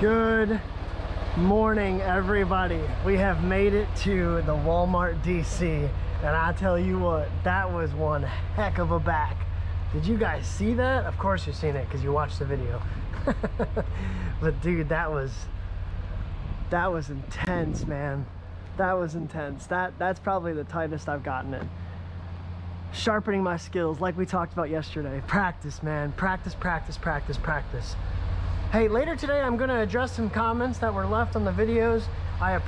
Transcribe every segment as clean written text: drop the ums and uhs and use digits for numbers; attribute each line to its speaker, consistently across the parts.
Speaker 1: Good morning, everybody. We have made it to the Walmart DC, and I tell you what, that was one heck of a back. Did you guys see that? Of course you've seen it because you watched the video. But dude, that was intense, man. That was intense. That's probably the tightest I've gotten it. Sharpening my skills like we talked about yesterday. Practice, man. Practice, practice, practice, practice. Hey, later today I'm going to address some comments that were left on the videos. I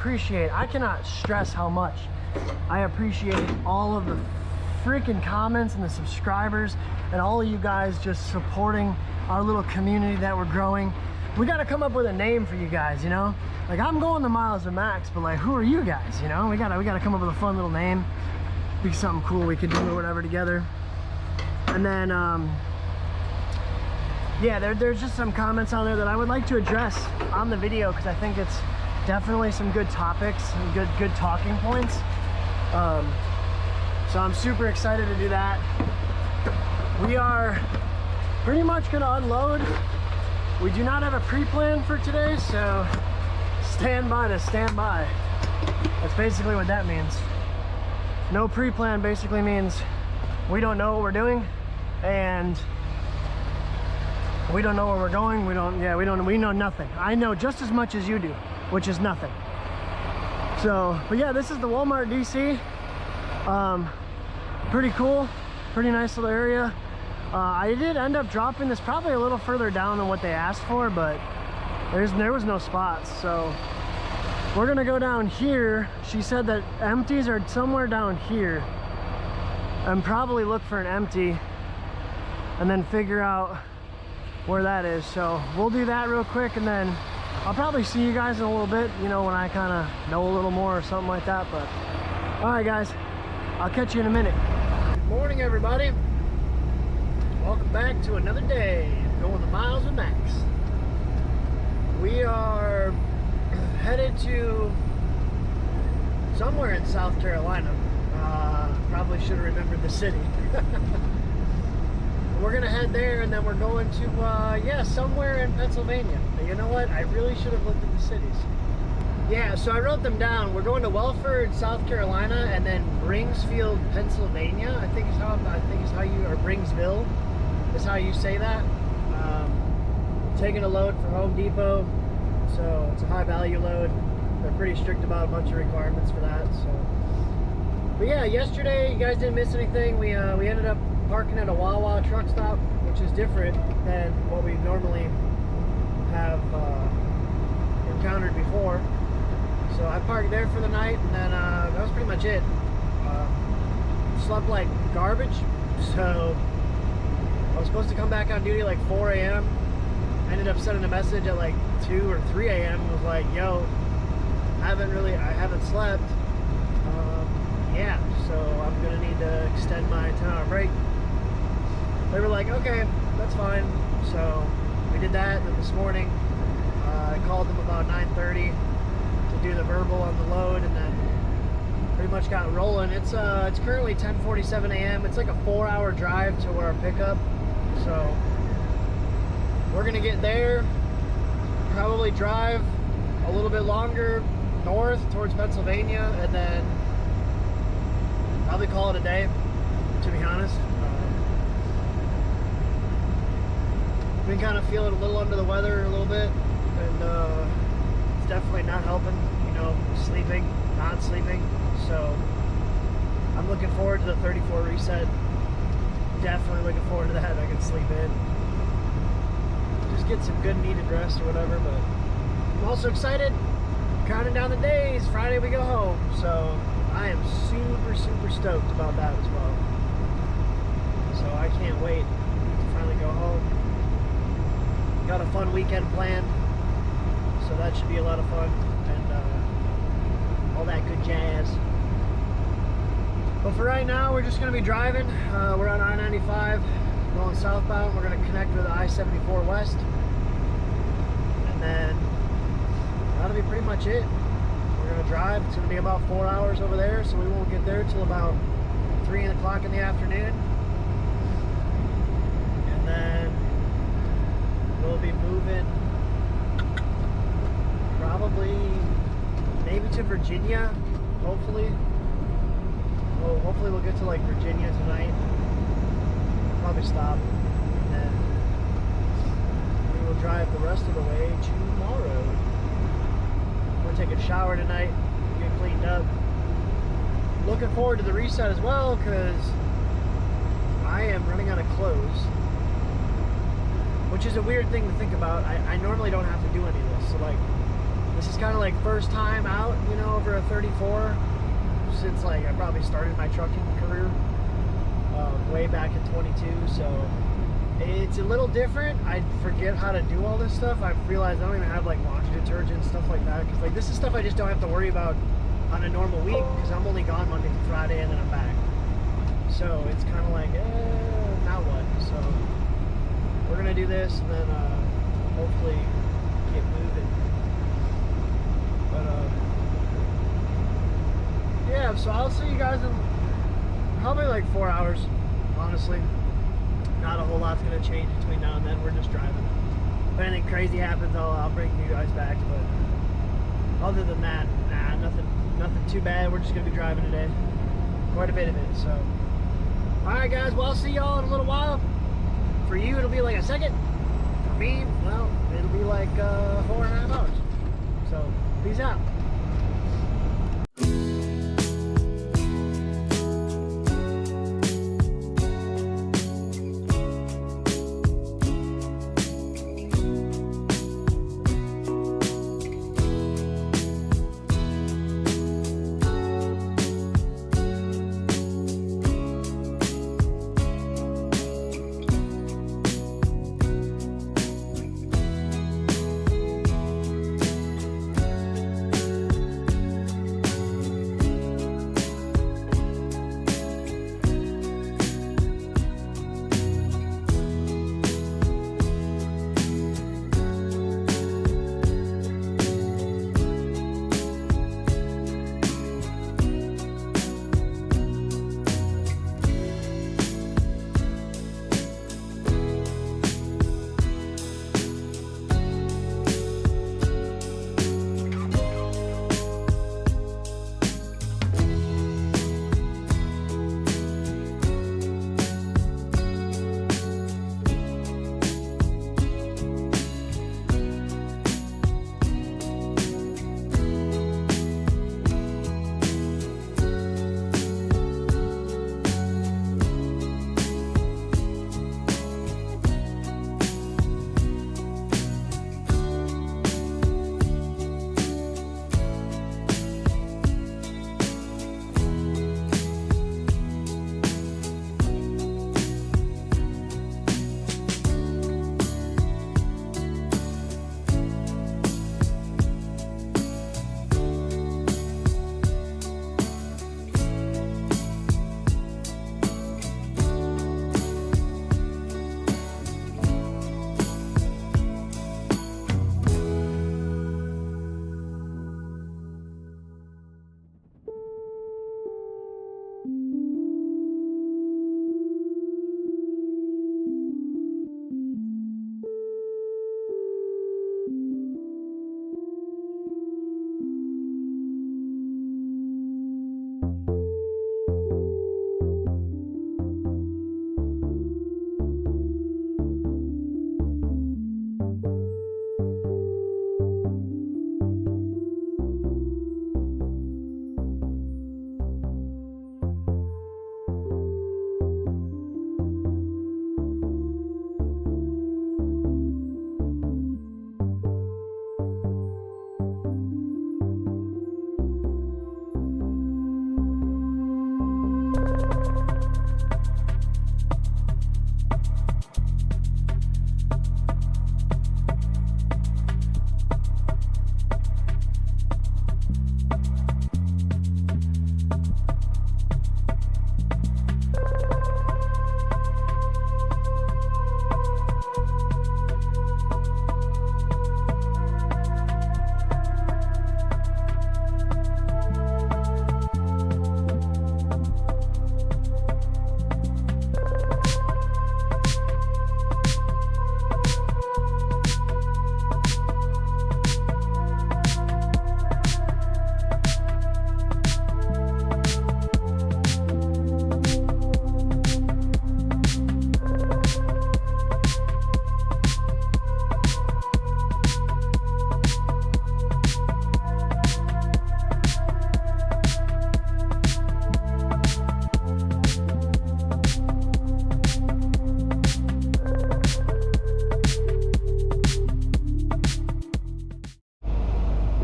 Speaker 1: cannot stress how much I appreciate all of the freaking comments and the subscribers and all of you guys just supporting our little community that we're growing. We got to come up with a name for you guys, you know? Like, I'm going the miles with Max, but like, who are you guys, you know? We gotta come up with a fun little name. Be something cool we could do or whatever together. And then yeah, there's just some comments on there that I would like to address on the video because I think it's definitely some good topics and good talking points. So I'm super excited to do that. We are pretty much gonna unload. We do not have a pre-plan for today, so stand by to stand by. That's basically what that means. No pre-plan basically means we don't know what we're doing and we don't know where we're going. We know nothing. I know just as much as you do, which is nothing. So, but yeah, this is the Walmart DC. Pretty cool, pretty nice little area. I did end up dropping this probably a little further down than what they asked for, but there was no spots. So we're gonna go down here. She said that empties are somewhere down here and probably look for an empty and then figure out where that is. So we'll do that real quick and then I'll probably see you guys in a little bit, you know, when I kind of know a little more or something like that. But all right guys, I'll catch you in a minute. Good morning, everybody. Welcome back to another day going the miles with Max. We are headed to somewhere in South Carolina. Probably should have remembered the city. We're gonna head there and then we're going to yeah, somewhere in Pennsylvania. But you know what, I really should have looked at the cities. Yeah, so I wrote them down. We're going to Welford, South Carolina, and then Bringsfield, Pennsylvania. I think is how you, or Bringsville is how you say that. Taking a load for Home Depot, so it's a high value load. They're pretty strict about a bunch of requirements for that. So, but yeah, yesterday you guys didn't miss anything. We ended up parking at a Wawa truck stop, which is different than what we normally have encountered before. So I parked there for the night, and then that was pretty much it. Slept like garbage, so I was supposed to come back on duty like 4 a.m. I ended up sending a message at like 2 or 3 a.m. and was like, yo, I haven't slept. Yeah, so I'm gonna need to extend my 10-hour break. They were like, okay, that's fine. So we did that, and then this morning I called them about 9:30 to do the verbal on the load, and then pretty much got rolling. It's currently 10:47 a.m. It's like a 4-hour drive to our pickup. So we're gonna get there, probably drive a little bit longer north towards Pennsylvania, and then probably call it a day, to be honest. Been kind of feeling a little under the weather a little bit, and it's definitely not helping, you know, sleeping, not sleeping. So I'm looking forward to the 34 reset. Definitely looking forward to that. I can sleep in, just get some good needed rest or whatever. But I'm also excited, counting down the days. Friday we go home, so I am super stoked about that as well. So I can't wait to finally go home. Got a fun weekend planned, so that should be a lot of fun, and all that good jazz. But for right now, we're just going to be driving. We're on I-95 going southbound. We're going to connect with I-74 west, and then that'll be pretty much it. We're going to drive. It's going to be about 4 hours over there, so we won't get there till about 3 o'clock in the afternoon. And then we'll be moving probably maybe to Virginia, hopefully. Well, hopefully we'll get to like Virginia tonight. Probably stop, and then we will drive the rest of the way tomorrow. I'm gonna take a shower tonight, get cleaned up. Looking forward to the reset as well, because I am running out of clothes, which is a weird thing to think about. I normally don't have to do any of this, so like this is kind of like first time out, you know, over a 34 since like I probably started my trucking career way back in 22. So it's a little different. I forget how to do all this stuff. I've realized I don't even have like laundry detergent, stuff like that, because like this is stuff I just don't have to worry about on a normal week, because I'm only gone Monday through Friday and then I'm back. So it's kind of like, now what? So we're gonna do this and then hopefully get moving. But yeah, so I'll see you guys in probably like 4 hours, honestly. Not a whole lot's gonna change between now and then. We're just driving. If anything crazy happens, I'll bring you guys back. But other than that, nah, nothing too bad. We're just gonna be driving today. Quite a bit of it, so. Alright guys, well I'll see y'all in a little while. For you, it'll be like a second. For me, well, it'll be like 4.5 hours. So, peace out.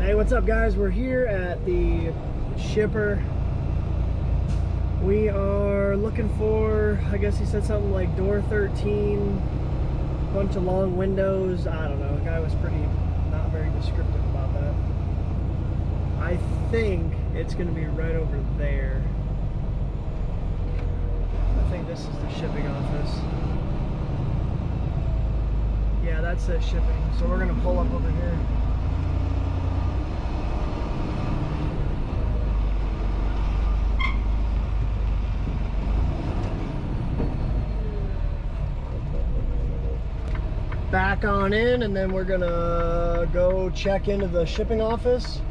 Speaker 1: Hey, what's up guys? We're here at the shipper. We are looking for, I guess he said something like door 13, bunch of long windows. I don't know, the guy was pretty not very descriptive about that. I think it's gonna be right over there. I think this is the shipping office. Yeah, that says shipping. So we're gonna pull up over here. Back on in, and then we're gonna go check into the shipping office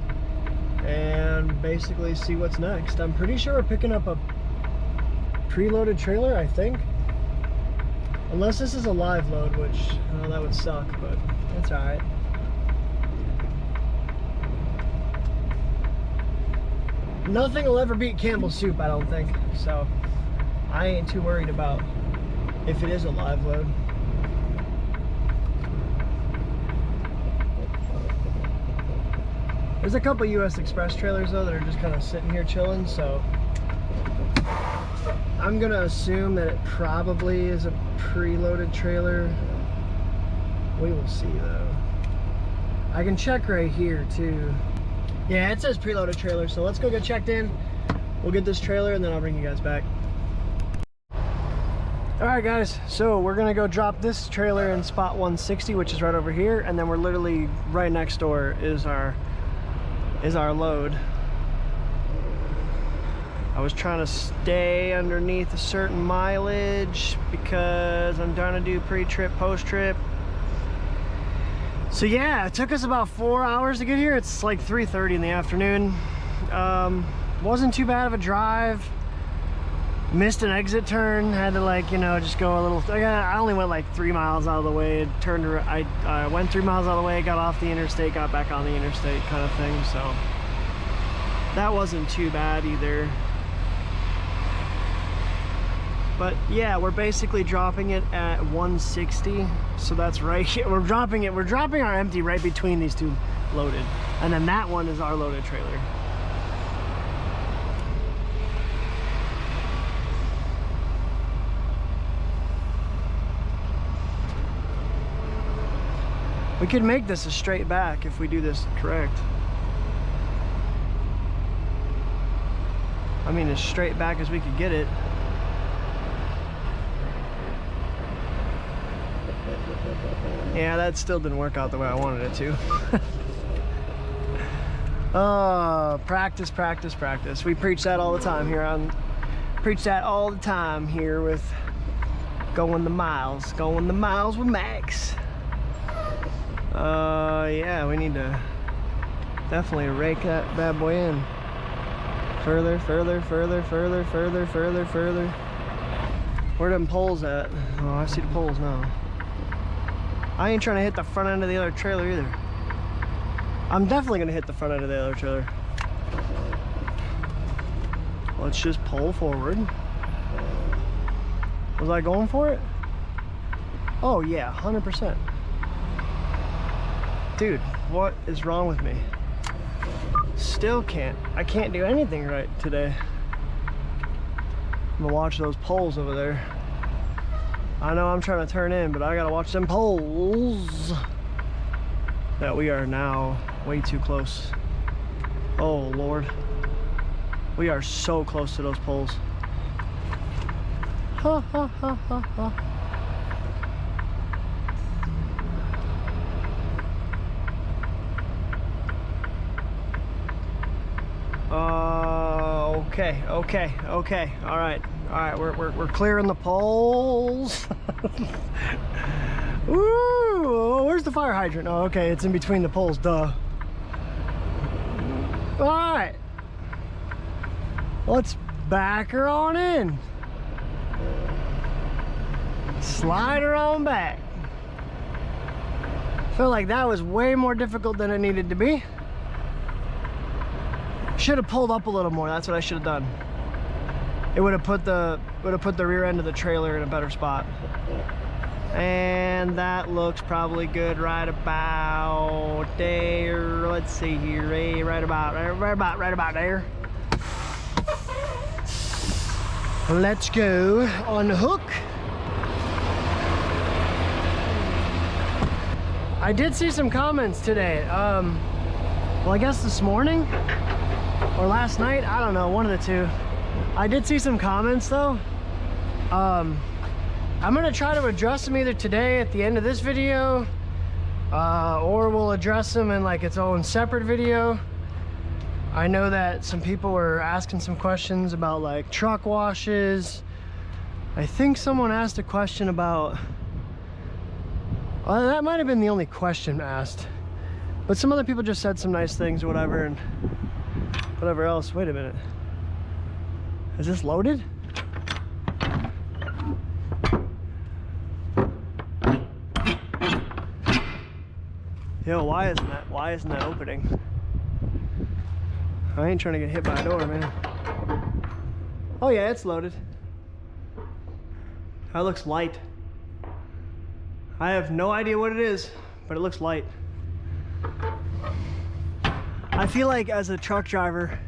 Speaker 1: and basically see what's next. I'm pretty sure we're picking up a preloaded trailer, I think. Unless this is a live load, which that would suck, but it's alright. Nothing will ever beat Campbell's soup, I don't think. So I ain't too worried about if it is a live load. There's a couple US Express trailers though that are just kind of sitting here chilling, so I'm gonna assume that it probably is a preloaded trailer. We will see though. I can check right here too. Yeah, it says preloaded trailer, so let's go get checked in. We'll get this trailer and then I'll bring you guys back. Alright guys, so we're gonna go drop this trailer in spot 160, which is right over here, and then we're literally right next door is our load. I was trying to stay underneath a certain mileage because I'm trying to do pre-trip, post-trip. So yeah, it took us about 4 hours to get here. It's like 3:30 in the afternoon. Wasn't too bad of a drive. Missed an exit turn, had to, like, you know, just go a little. I only went like 3 miles out of the way. I went 3 miles out of the way, got off the interstate, got back on the interstate, kind of thing. So that wasn't too bad either. But yeah, we're basically dropping it at 160. So that's right here. We're dropping our empty right between these two loaded, and then that one is our loaded trailer. We could make this a straight back if we do this correct. I mean, as straight back as we could get it. Yeah, that still didn't work out the way I wanted it to. Oh, practice, practice, practice. We preach that all the time here with Going the Miles with Max. Yeah, we need to definitely rake that bad boy in. Further, further, further, further, further, further, further. Where are them poles at? Oh, I see the poles now. I ain't trying to hit the front end of the other trailer either. I'm definitely gonna hit the front end of the other trailer. Let's just pull forward. Was I going for it? Oh yeah, 100%. Dude, what is wrong with me? Still I can't do anything right today. I'm gonna watch those poles over there. I know I'm trying to turn in, but I gotta watch them poles. That we are now way too close. Oh Lord. We are so close to those poles. Ha ha ha ha ha. Okay. All right. We're clearing the poles. Ooh, where's the fire hydrant? Oh, okay, it's in between the poles. Duh. All right. Let's back her on in. Slide her on back. Felt like that was way more difficult than it needed to be. Should have pulled up a little more. That's what I should have done. It would have put the rear end of the trailer in a better spot. And that looks probably good right about there. Let's see here, right about there. Let's go on the hook. I did see some comments today. Well, I guess this morning or last night, I don't know, one of the two. I did see some comments though. I'm gonna try to address them either today at the end of this video, or we'll address them in like its own separate video. I know that some people were asking some questions about like truck washes. I think someone asked a question about, that might have been the only question asked, but some other people just said some nice things or whatever, and whatever else. Wait a minute, is this loaded? Yo, why isn't that opening? I ain't trying to get hit by a door, man. Oh yeah, it's loaded. That looks light. I have no idea what it is, but it looks light. I feel like as a truck driver,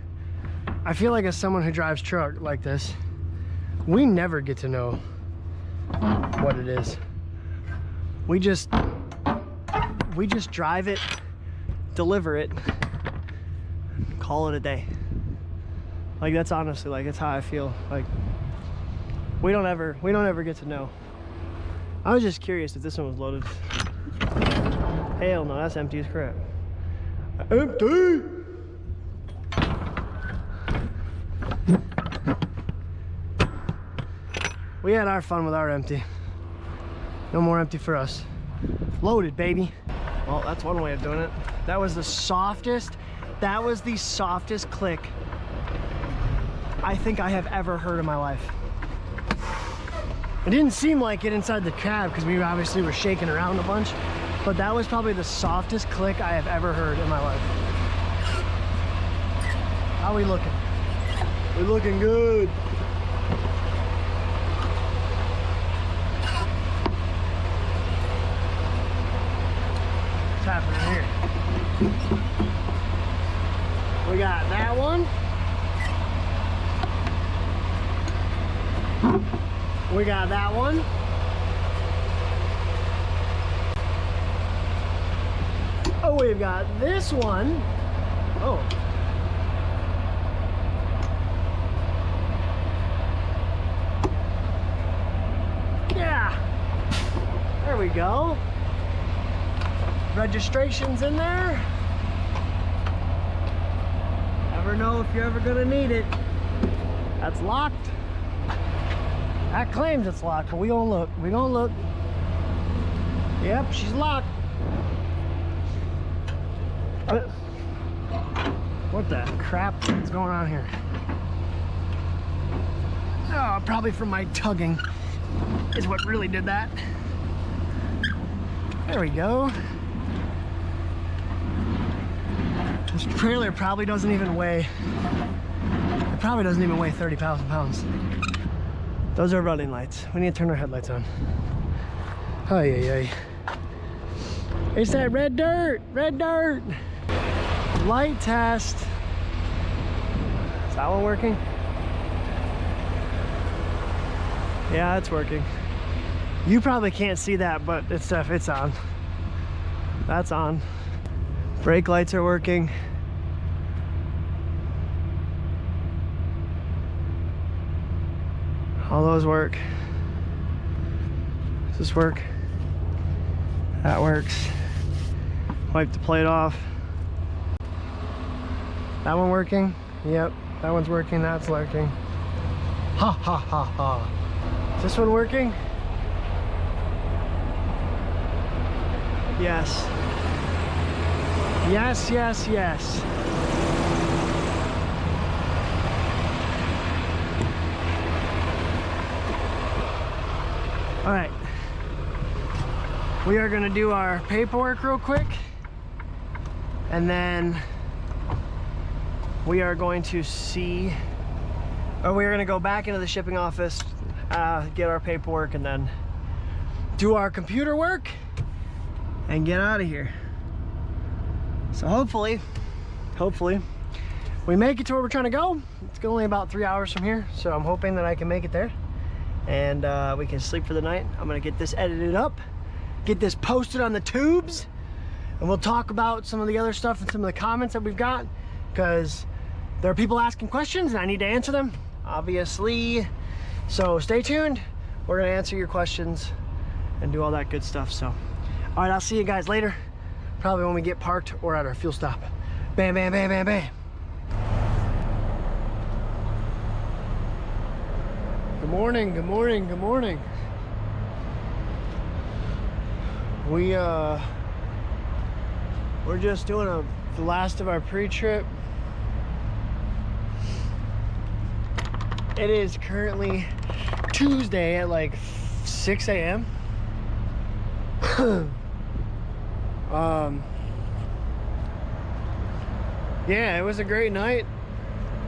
Speaker 1: I feel like as someone who drives truck like this, we never get to know what it is. We just drive it, deliver it, call it a day. Like, that's honestly, like, it's how I feel. Like, we don't ever get to know. I was just curious if this one was loaded. Hell no, that's empty as crap. Empty! We had our fun with our empty. No more empty for us. Loaded, baby. Well, that's one way of doing it. That was the softest click I think I have ever heard in my life. It didn't seem like it inside the cab because we obviously were shaking around a bunch, but that was probably the softest click I have ever heard in my life. How we looking? We're looking good. What's happening here? We got that one. We got that one. Oh, we've got this one. Oh. Yeah. There we go. Registration's in there. Never know if you're ever gonna need it. That's locked. That claims it's locked, but we gonna look. We gonna look. Yep, she's locked. What the crap is going on here? Oh, probably from my tugging is what really did that. There we go. This trailer probably doesn't even weigh, it probably doesn't even weigh 30,000 pounds. Those are running lights. We need to turn our headlights on. Oh, yeah. It's that red dirt, red dirt. Light test. Is that one working? Yeah, it's working. You probably can't see that, but it's on. That's on. Brake lights are working. All those work. Does this work? That works. Wipe the plate off. That one working? Yep, that one's working, that's working. Ha ha ha ha. Is this one working? Yes. Yes, yes, yes. All right. We are gonna do our paperwork real quick, and then we are going to see, or we're gonna go back into the shipping office, get our paperwork, and then do our computer work, and get out of here. So hopefully we make it to where we're trying to go. It's only about 3 hours from here, so I'm hoping that I can make it there, and we can sleep for the night. I'm gonna get this edited up, get this posted on the tubes, and we'll talk about some of the other stuff and some of the comments that we've got, because there are people asking questions and I need to answer them, obviously. So stay tuned. We're gonna answer your questions and do all that good stuff. So, all right, I'll see you guys later. Probably when we get parked or at our fuel stop. Bam, bam, bam, bam, bam. Good morning, good morning, good morning. We're just doing the last of our pre-trip. It is currently Tuesday at like 6 a.m. Yeah, it was a great night.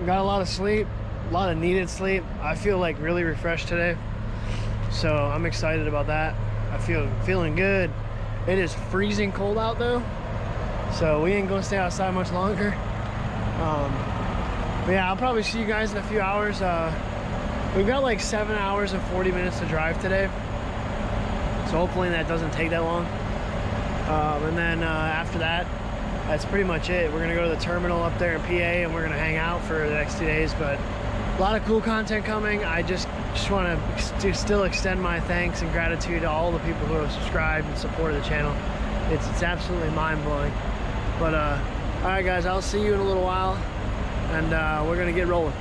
Speaker 1: We got a lot of sleep, a lot of needed sleep. I feel like really refreshed today, so I'm excited about that. Feeling good. It is freezing cold out though, so we ain't gonna stay outside much longer. But yeah, I'll probably see you guys in a few hours. We've got like 7 hours and 40 minutes to drive today, so hopefully that doesn't take that long. And then after that, that's pretty much it. We're gonna go to the terminal up there in PA, and we're gonna hang out for the next 2 days. But a lot of cool content coming. I just want to still extend my thanks and gratitude to all the people who have subscribed and supported the channel. It's absolutely mind-blowing. But all right guys, I'll see you in a little while, and we're gonna get rolling.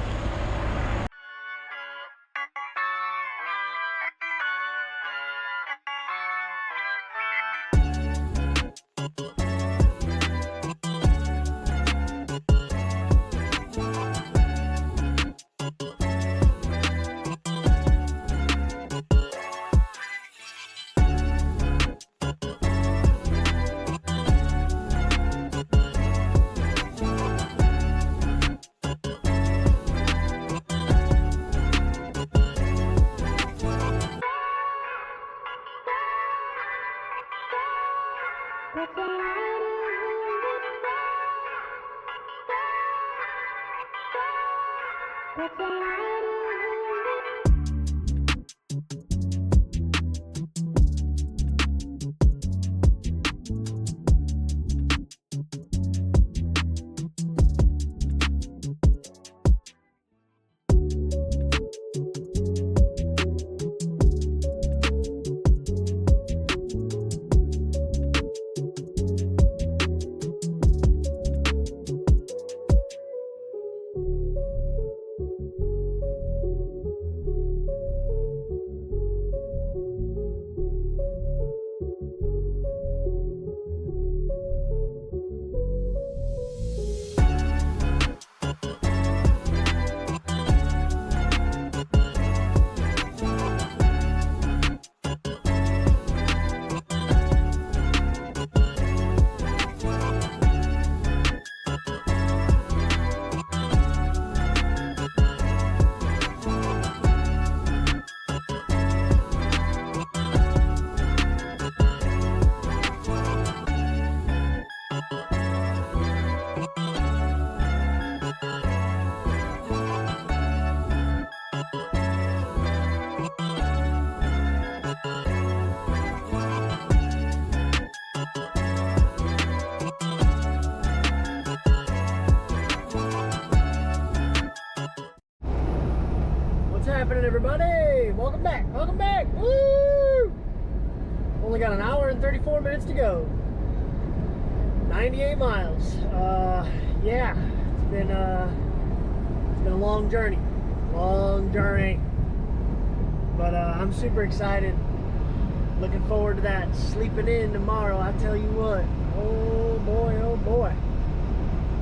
Speaker 1: Happening, everybody? Welcome back, welcome back. Woo! Only got an hour and 34 minutes to go. 98 miles. Yeah, it's been a long journey, but I'm super excited, looking forward to that. Sleeping in tomorrow, I tell you what. Oh boy,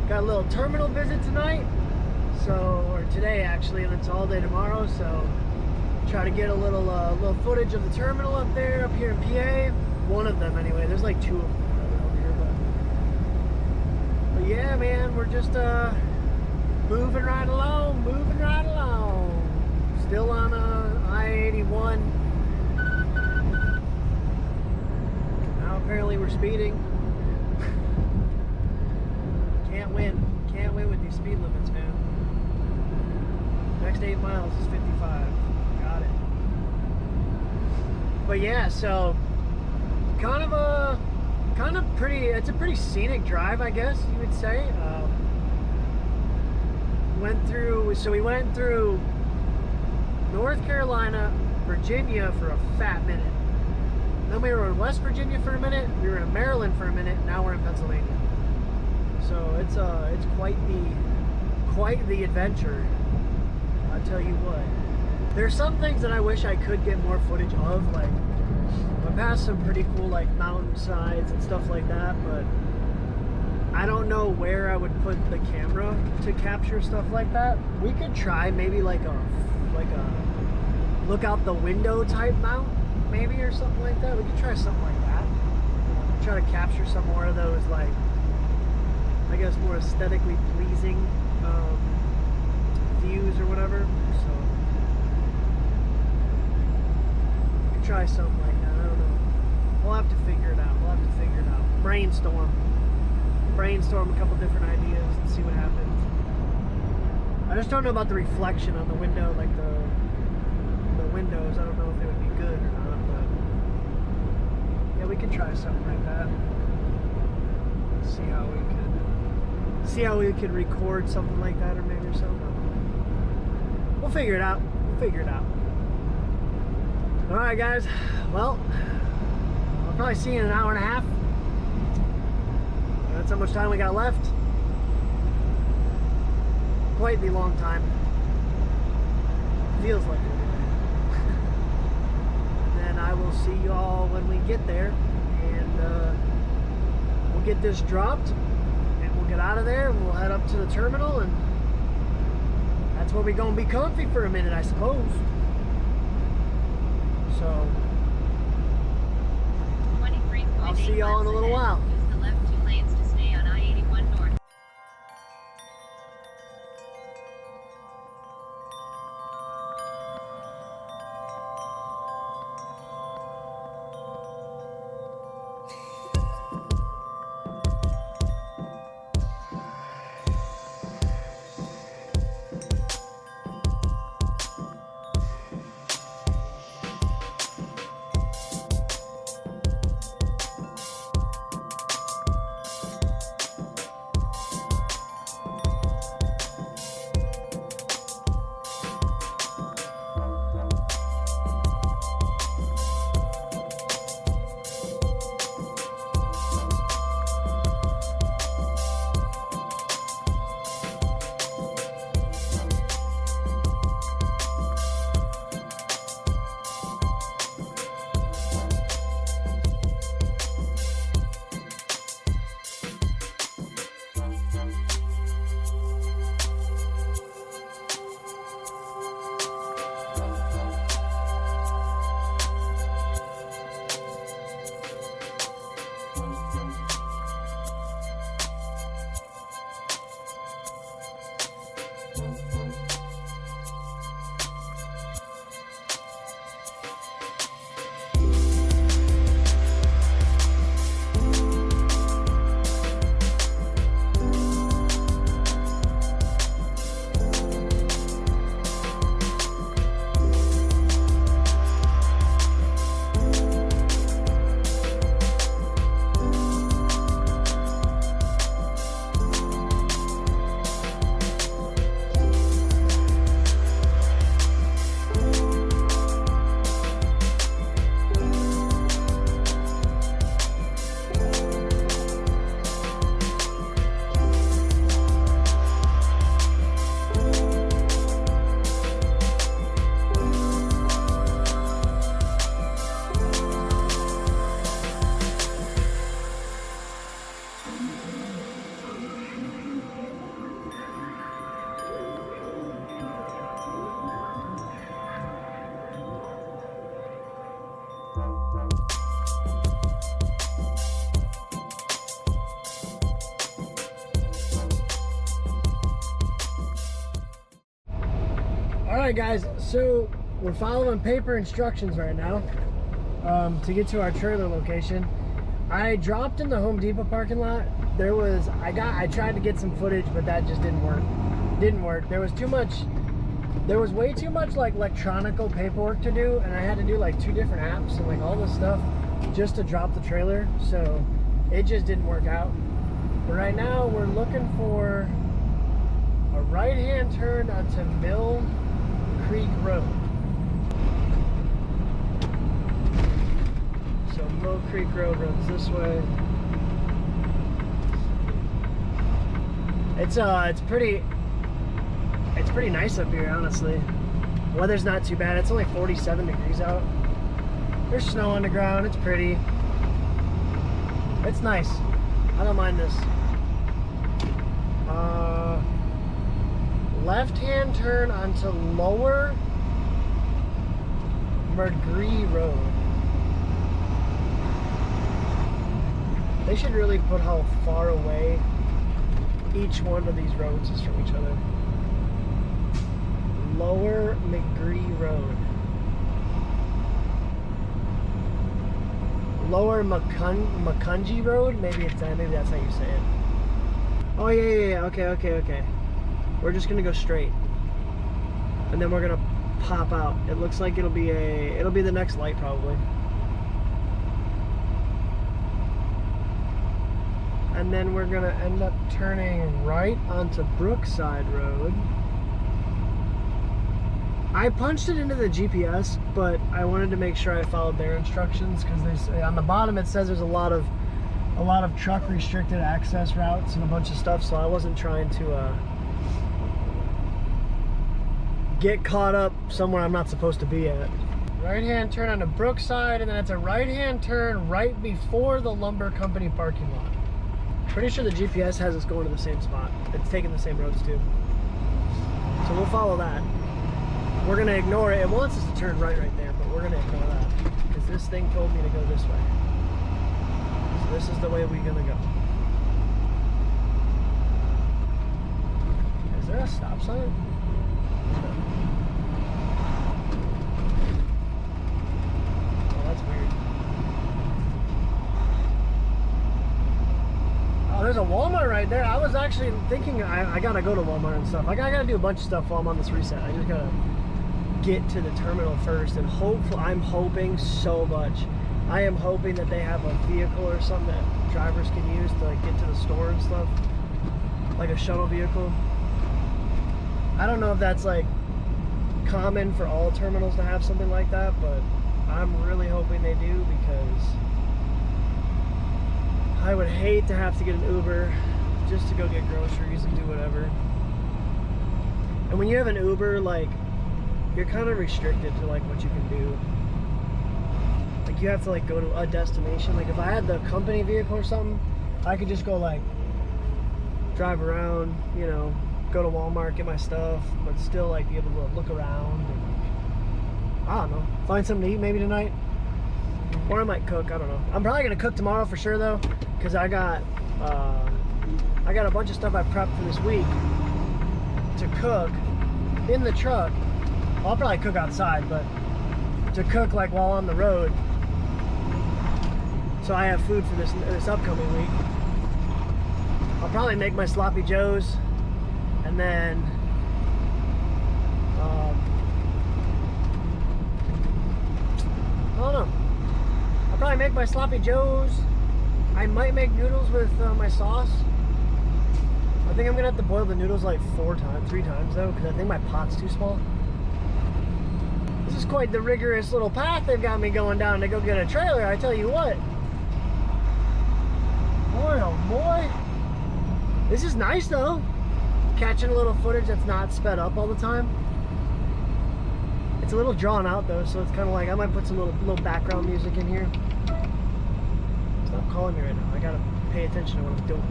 Speaker 1: got a little terminal visit tonight, or today actually, and it's all day tomorrow, so try to get a little footage of the terminal up here in PA. One of them anyway. There's like two of them over here, but yeah, man, we're just moving right along, still on I-81. Apparently we're speeding. Can't win. Can't win with these speed limits, man. Next 8 miles is 55. Got it. But yeah, so it's a pretty scenic drive, I guess you would say. We went through North Carolina, Virginia for a fat minute. Then we were in West Virginia for a minute. We were in Maryland for a minute. Now we're in Pennsylvania. So it's quite the adventure. I'll tell you what. There's some things that I wish I could get more footage of. Like, I passed some pretty cool like mountainsides and stuff like that, but I don't know where I would put the camera to capture stuff like that. We could try maybe like a look out the window type mount, maybe, or something like that. We could try something like that. Try to capture some more of those, like, I guess, more aesthetically pleasing views or whatever. So we could try something like that. I don't know. We'll have to figure it out. Brainstorm a couple different ideas and see what happens. I just don't know about the reflection on the window, like the windows. I don't know if it would be good or not, but yeah, we could try something like that. See how we could record something like that, or maybe something. We'll figure it out. All right, guys. Well, I'll probably see you in an hour and a half. That's how much time we got left. Quite the long time. Feels like it. Then I will see you all when we get there, and we'll get this dropped, and we'll get out of there, and we'll head up to the terminal, and that's where we're gonna be comfy for a minute, I suppose. So I'll see y'all in a little while. Alright guys, so we're following paper instructions right now to get to our trailer location. I dropped in the Home Depot parking lot. I tried to get some footage, but that just didn't work. There was way too much like electronical paperwork to do, and I had to do like 2 different apps and like all this stuff just to drop the trailer, so it just didn't work out. But right now we're looking for a right-hand turn onto Mill Creek Road. So Mill Creek Road runs this way. It's pretty nice up here, honestly. Weather's not too bad. It's only 47 degrees out. There's snow on the ground. It's pretty. It's nice. I don't mind this. Left-hand turn onto Lower Mergree Road. They should really put how far away each one of these roads is from each other. Lower McGree Road. Lower Macungie Road? Maybe that's how you say it. Oh yeah. Okay. We're just gonna go straight. And then we're gonna pop out. It looks like it'll be the next light probably. And then we're gonna end up turning right onto Brookside Road. I punched it into the GPS, but I wanted to make sure I followed their instructions, because on the bottom it says there's a lot of truck restricted access routes and a bunch of stuff, so I wasn't trying to get caught up somewhere I'm not supposed to be at. Right-hand turn onto Brookside, and then it's a right-hand turn right before the lumber company parking lot. Pretty sure the GPS has us going to the same spot. It's taking the same roads too. So we'll follow that. We're gonna ignore it. It wants us to turn right there, but we're gonna ignore that because this thing told me to go this way. So this is the way we're gonna go. Is there a stop sign? Oh, that's weird. Oh, there's a Walmart right there. I was actually thinking I gotta go to Walmart and stuff. Like, I gotta do a bunch of stuff while I'm on this reset. I just gotta get to the terminal first, and I'm hoping so much. I am hoping that they have a vehicle or something that drivers can use to like get to the store and stuff, like a shuttle vehicle. I don't know if that's like common for all terminals to have something like that, but I'm really hoping they do, because I would hate to have to get an Uber just to go get groceries and do whatever. And when you have an Uber, like, you're kind of restricted to like what you can do. Like, you have to like go to a destination. Like, if I had the company vehicle or something, I could just go like drive around, you know, go to Walmart, get my stuff, but still like be able to look around and, I don't know, find something to eat maybe tonight. Or I might cook, I don't know. I'm probably gonna cook tomorrow for sure though, because I got a bunch of stuff I prepped for this week to cook in the truck. I'll probably cook outside, but to cook like while on the road, so I have food for this upcoming week. I'll probably make my sloppy joes, and then I don't know. I'll probably make my sloppy joes. I might make noodles with my sauce. I think I'm gonna have to boil the noodles like 3 times though, because I think my pot's too small. This is quite the rigorous little path they've got me going down to go get a trailer, I tell you what. Boy, oh boy. This is nice though. Catching a little footage that's not sped up all the time. It's a little drawn out though, so it's kind of like I might put some little background music in here. Stop calling me right now. I gotta pay attention to what I'm doing.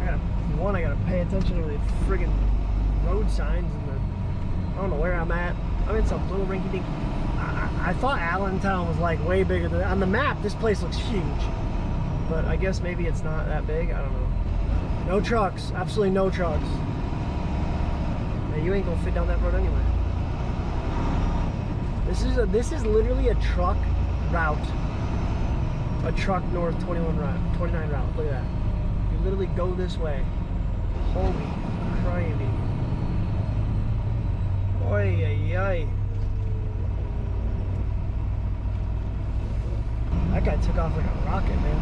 Speaker 1: I gotta pay attention to the friggin' road signs and I don't know where I'm at. I'm in some little rinky-dink. I thought Allentown was like way bigger than on the map. This place looks huge, but I guess maybe it's not that big. I don't know. No trucks, absolutely no trucks. Man, you ain't gonna fit down that road anyway. This is literally a truck route. a truck north 29 route. Look at that. You literally go this way. Holy crimey. Oy, ay, ay. That guy took off like a rocket, man.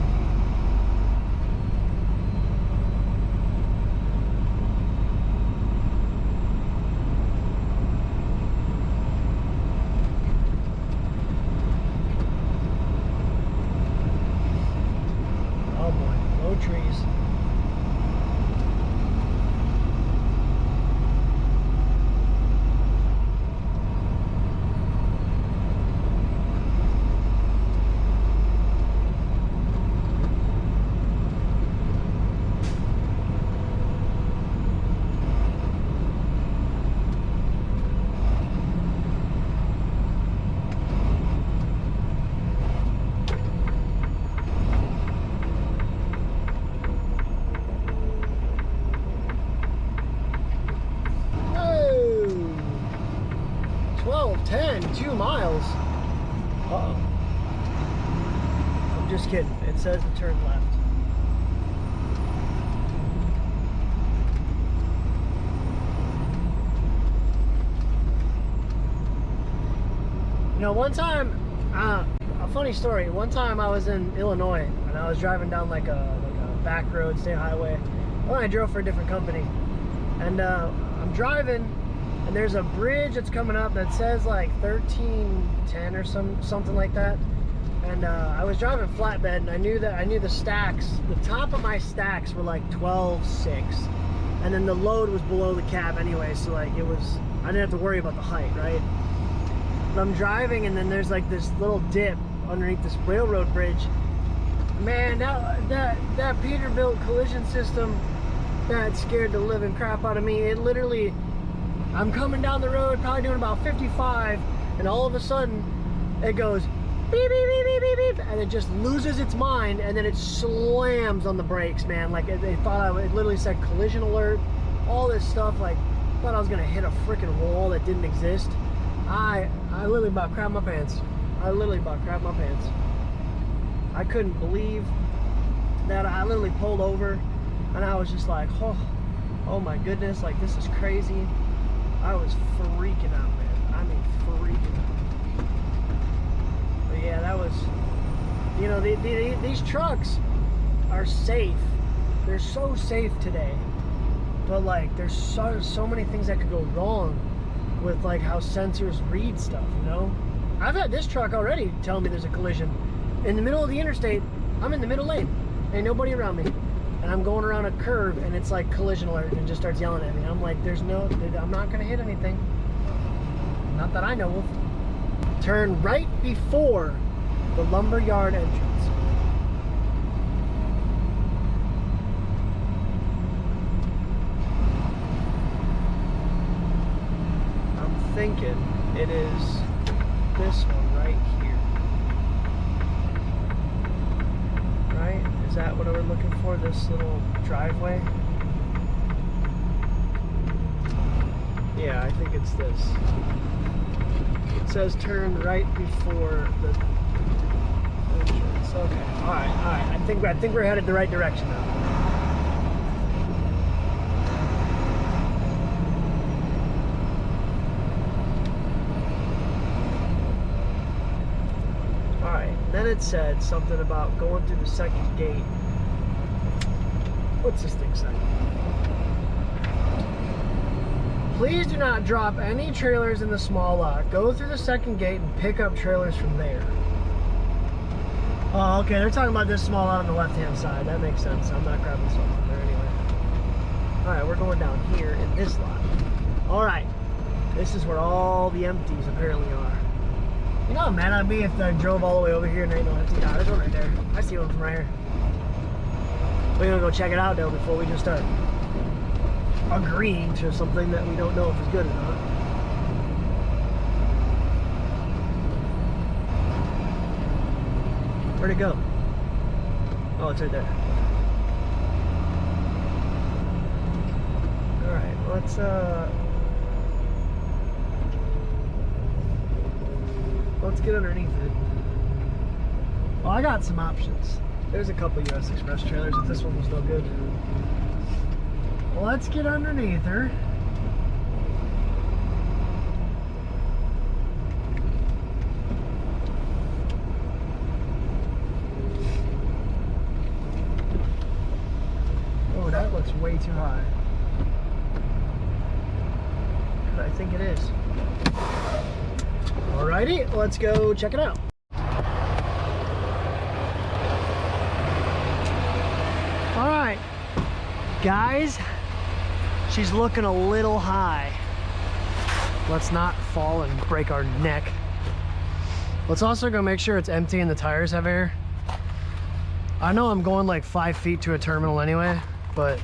Speaker 1: Oh boy, low trees. Oh, 10, 2 miles. Uh-oh. I'm just kidding. It says to turn left. You know, one time, a funny story. One time I was in Illinois and I was driving down like a back road, state highway. Well, I drove for a different company, and I'm driving, and there's a bridge that's coming up that says like 1310 or something like that. And I was driving flatbed, and I knew the stacks. The top of my stacks were like 12.6, and then the load was below the cab anyway, so like I didn't have to worry about the height, right? But I'm driving, and then there's like this little dip underneath this railroad bridge. Man, that Peterbilt collision system, that scared the living crap out of me. It literally, I'm coming down the road, probably doing about 55, and all of a sudden, it goes beep, beep, beep, beep, beep, beep, and it just loses its mind, and then it slams on the brakes, man. Like, they thought it literally said collision alert, all this stuff, like, thought I was gonna hit a freaking wall that didn't exist. I literally about crapped my pants. I literally about crapped my pants. I couldn't believe that. I literally pulled over, and I was just like, oh my goodness, like, this is crazy. I was freaking out, man. I mean, freaking out. But yeah, that was, you know, these trucks are safe. They're so safe today. But like, there's so many things that could go wrong with like how sensors read stuff, you know? I've had this truck already tell me there's a collision. In the middle of the interstate, I'm in the middle lane. Ain't nobody around me. And I'm going around a curve, and it's like collision alert, and just starts yelling at me. I'm like, I'm not gonna hit anything. Not that I know of. Turn right before the lumberyard entrance. I'm thinking it is this one right here. Right? Is that what we're looking for? This little driveway? Yeah, I think it's this. It says turn right before the entrance. Okay. Alright. I think we're headed the right direction now. Then it said something about going through the second gate. What's this thing say? Please do not drop any trailers in the small lot. Go through the second gate and pick up trailers from there. Oh, okay. They're talking about this small lot on the left-hand side. That makes sense. I'm not grabbing something from there anyway. All right, we're going down here in this lot. All right. This is where all the empties apparently are. You know how mad I'd be if I drove all the way over here and there ain't no empty. Nah, there's one right there. I see one from right here. We're gonna go check it out though before we just start agreeing to something that we don't know if it's good or not. Where'd it go? Oh, it's right there. Alright, let's get underneath it. Well, I got some options. There's a couple US Express trailers if this one was no good. Let's get underneath her. Oh, that looks way too high. But I think it is. Alrighty, let's go check it out. Alright, guys, she's looking a little high. Let's not fall and break our neck. Let's also go make sure it's empty and the tires have air. I know I'm going like 5 feet to a terminal anyway, but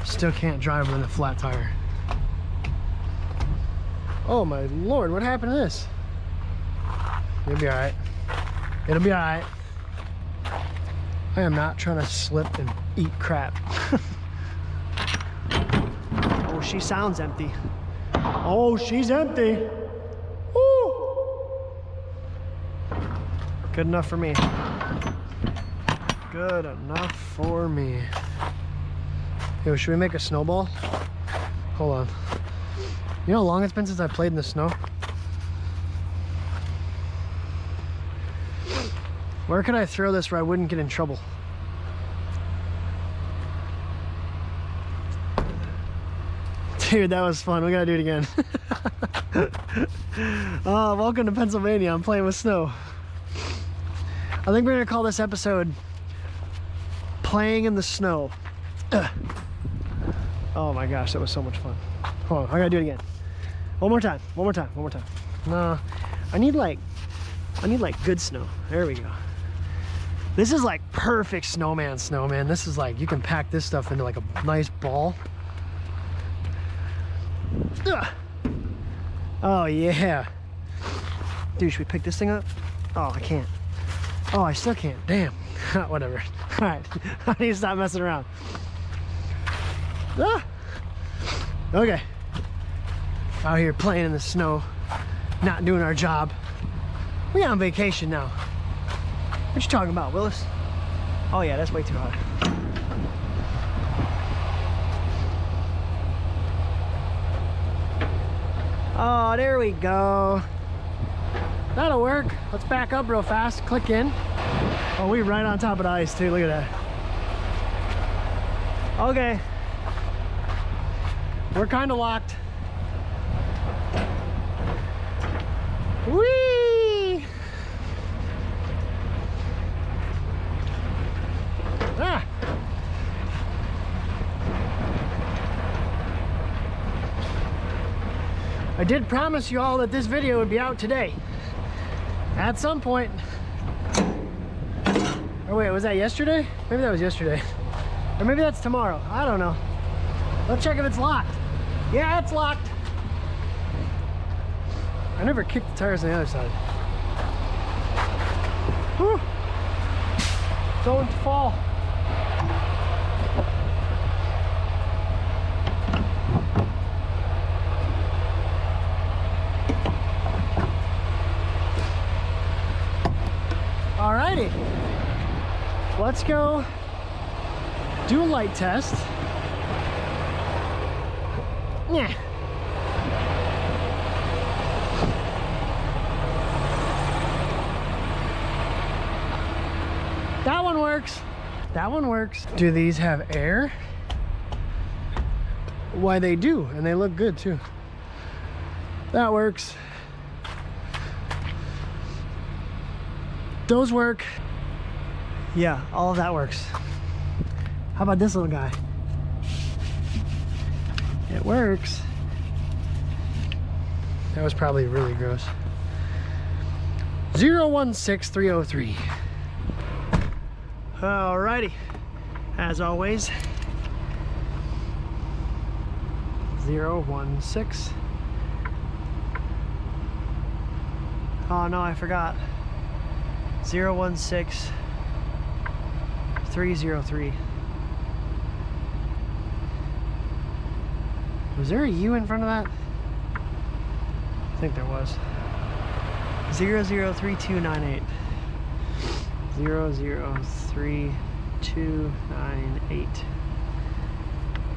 Speaker 1: still can't drive with a flat tire. Oh my Lord, what happened to this? It'll be alright. It'll be alright. I am not trying to slip and eat crap. Oh, she sounds empty. Oh, she's empty. Woo! Good enough for me. Good enough for me. Yo, should we make a snowball? Hold on. You know how long it's been since I played in the snow? Where could I throw this where I wouldn't get in trouble? Dude, that was fun. We gotta do it again. Welcome to Pennsylvania. I'm playing with snow. I think we're gonna call this episode Playing in the Snow. Oh my gosh, that was so much fun. Hold on, I gotta do it again. One more time, one more time, one more time. No, I need like good snow. There we go. This is like perfect snowman. This is like, you can pack this stuff into like a nice ball. Ugh. Oh yeah. Dude, should we pick this thing up? Oh, I can't. Oh, I still can't. Damn. Whatever. All right, I need to stop messing around. Ah. Okay. Out here playing in the snow, not doing our job. We on vacation now. What you talking about, Willis? Oh yeah, that's way too high. Oh, there we go. That'll work. Let's back up real fast. Click in. Oh, we right on top of the ice too. Look at that. Okay. We're kind of locked. Whee! Ah! I did promise you all that this video would be out today. At some point. Oh wait, was that yesterday? Maybe that was yesterday. Or maybe that's tomorrow. I don't know. Let's check if it's locked. Yeah, it's locked. I never kicked the tires on the other side. Whew. Going to fall. Alrighty. Let's go do a light test. Yeah. That one works. That one works. Do these have air? Why, they do, and they look good too. That works. Those work. Yeah, all of that works. How about this little guy? It works. That was probably really gross. 016303. Alrighty, as always, 016. Oh no, I forgot. 016303. Was there a U in front of that? I think there was. 003298. 00328.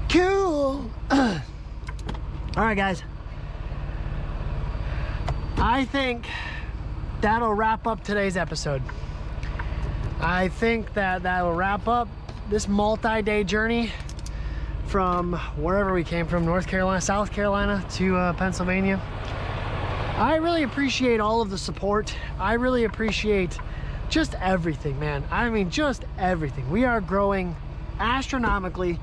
Speaker 1: Cool. All right, guys. I think that'll wrap up today's episode. I think that'll wrap up this multi-day journey from wherever we came from, North Carolina, South Carolina to Pennsylvania. I really appreciate all of the support. I really appreciate just everything, man. I mean, just everything. We are growing astronomically,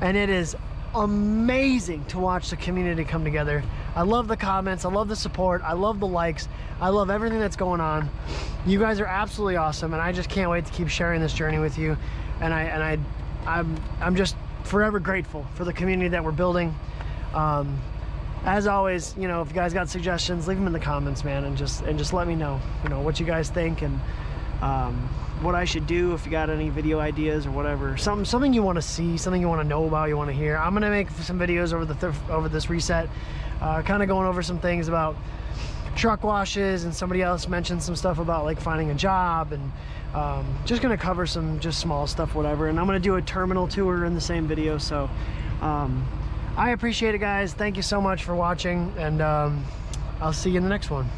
Speaker 1: and it is amazing to watch the community come together. I love the comments, I love the support, I love the likes, I love everything that's going on. You guys are absolutely awesome, and I just can't wait to keep sharing this journey with you. And I'm just forever grateful for the community that we're building. As always, you know, if you guys got suggestions, leave them in the comments, man, and just let me know, you know, what you guys think, and what I should do, if you got any video ideas or whatever, something you want to see, something you want to know about, you want to hear. I'm gonna make some videos over this reset, kind of going over some things about truck washes, and somebody else mentioned some stuff about like finding a job, and just gonna cover some just small stuff, whatever. And I'm gonna do a terminal tour in the same video. So I appreciate it, guys. Thank you so much for watching, and I'll see you in the next one.